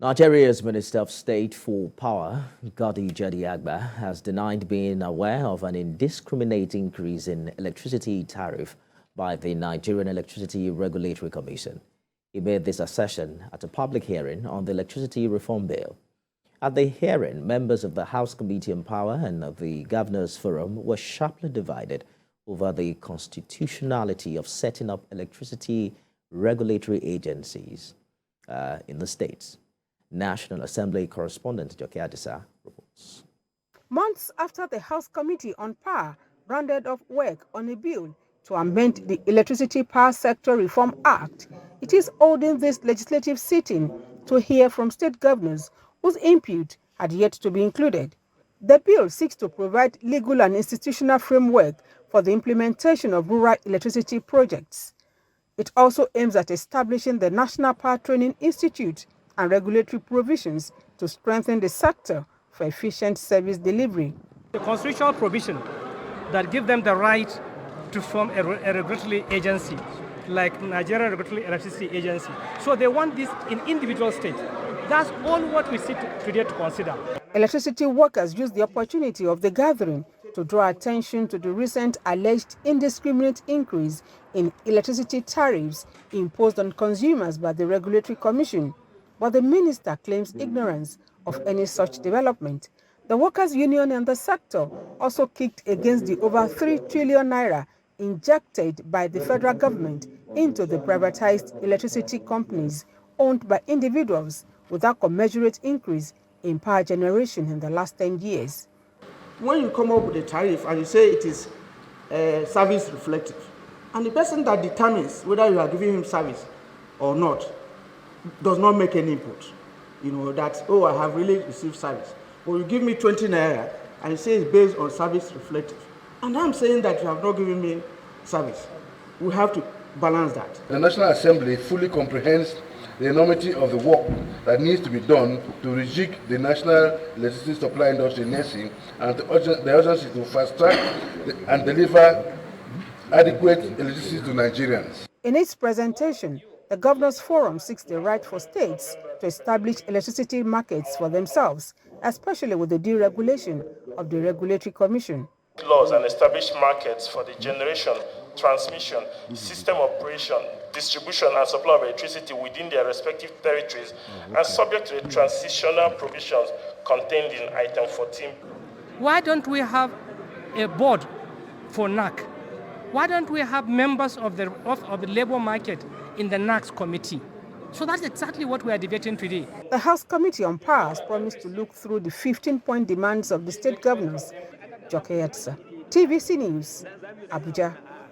Nigeria's Minister of State for Power, Gadi Agba, has denied being aware of an indiscriminate increase in electricity tariff by the Nigerian Electricity Regulatory Commission. He made this assertion at a public hearing on the Electricity Reform Bill. At the hearing, members of the House Committee on Power and of the Governors Forum were sharply divided over the constitutionality of setting up electricity regulatory agencies in the states. National Assembly correspondent Joke Adisa reports. Months after the House Committee on Power rounded off work on a bill to amend the Electricity Power Sector Reform Act, it is holding this legislative sitting to hear from state governors whose input had yet to be included. The bill seeks to provide legal and institutional framework for the implementation of rural electricity projects. It also aims at establishing the National Power Training Institute and regulatory provisions to strengthen the sector for efficient service delivery. The constitutional provision that give them the right to form a regulatory agency like Nigeria Regulatory Electricity Agency. So they want this in individual states. That's all what we sit today to consider. Electricity workers used the opportunity of the gathering to draw attention to the recent alleged indiscriminate increase in electricity tariffs imposed on consumers by the Regulatory Commission. But the minister claims ignorance of any such development. The workers' union and the sector also kicked against the over 3 trillion naira injected by the federal government into the privatized electricity companies owned by individuals without commensurate increase in power generation in the last 10 years. When you come up with a tariff and you say it is service reflective, and the person that determines whether you are giving him service or not does not make any input, that, oh, I have really received service. But you give me 20 naira and you say it's based on service reflective. And I'm saying that you have not given me service. We have to balance that. The National Assembly fully comprehends the enormity of the work that needs to be done to rejig the national electricity supply industry NESI and the urgency to fast-track and deliver adequate electricity to Nigerians. In its presentation, the Governors Forum seeks the right for states to establish electricity markets for themselves, especially with the deregulation of the Regulatory Commission. Laws and establish markets for the generation, transmission, system operation, distribution and supply of electricity within their respective territories and subject to the transitional provisions contained in item 14. Why don't we have a board for NAC? Why don't we have members of the labor market in the NAC's committee? So that's exactly what we are debating today. The House Committee on Power has promised to look through the 15-point demands of the state governors. Joke Adisa, TVC News, Abuja.